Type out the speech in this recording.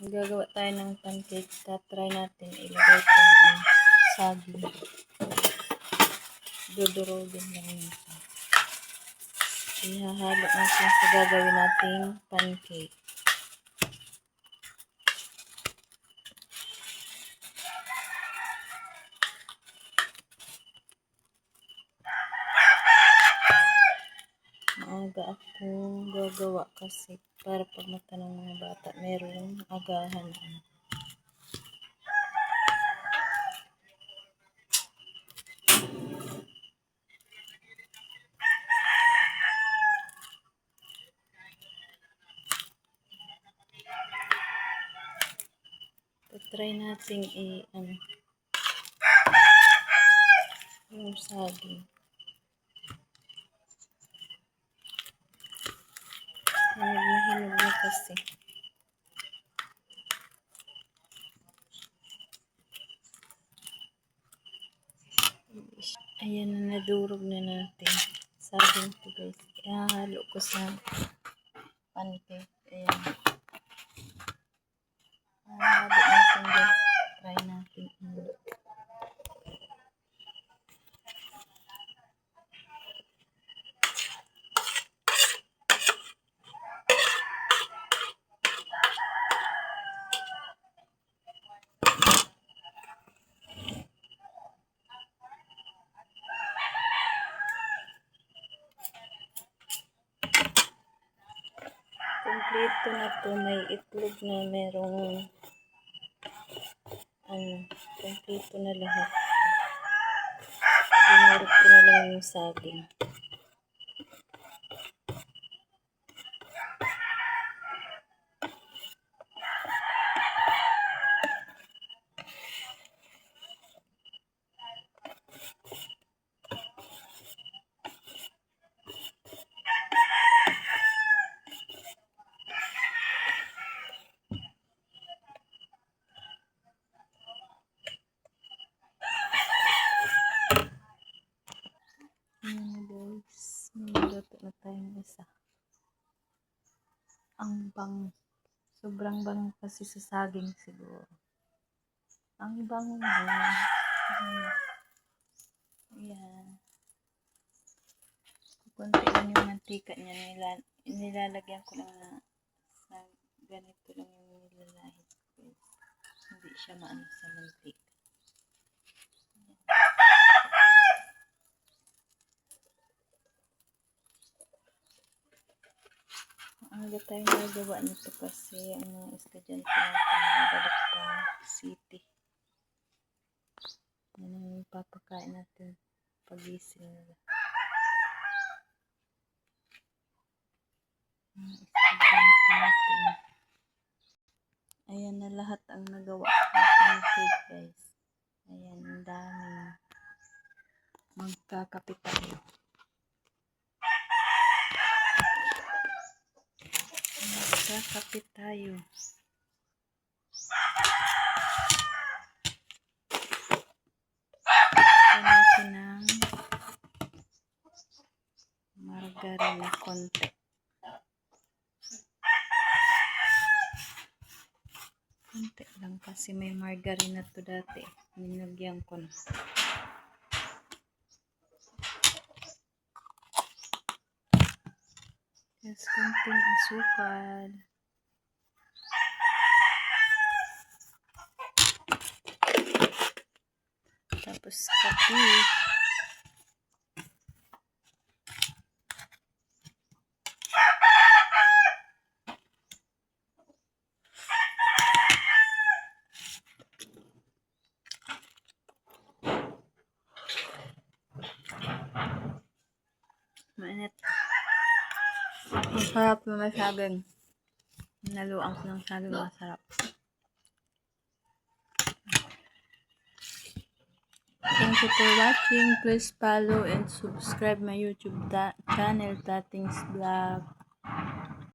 Gagawa tayo ng pancake. Tatry natin ilagay itong saging. Dudurugin lang yun. Ihahalo natin sa gagawin nating pancake. Maaga akong gagawa kasi para pag mata ng mga bata merong agahan. Try natin yung saging. Hinog na kasi. Ayan na, nadurog na natin. Saging to guys. Ihahalo ko sa pancake. Ayan. Ihahalo natin guys. Try natin. Kompleto na to, may itlog na merong kompleto na lahat. Dinurog ko na lang yung saging. Guys, niluto na tayong isa. Ang bango. Sobrang bango kasi sa saging siguro. Ang bango na. Ayan. Kunti lang yung mantika niya. Nilalagyan ko lang na sa ganito lang yung nilalahit. Hindi siya maano sa mantika. Aga tayo nagawa nito kasi ang mga estudyante natin nabalik sa city. Yan ang papakain natin pagising nila. Mga estudyante natin. Ayan na lahat ang nagawa ng pancake guys. Ayan, ang daming. Magkakapit tayo. Magkakapit tayo. Lagyan natin ng margarine na konti. Konti lang kasi may margarine na to dati. Ninagyan ko na. Yes, konting asukal. Tapos kape. Mainit. Masarap na may saging. Naluang ko ng saging, masarap. Thank you for watching. Please follow and subscribe my YouTube channel, Tating's Vlog.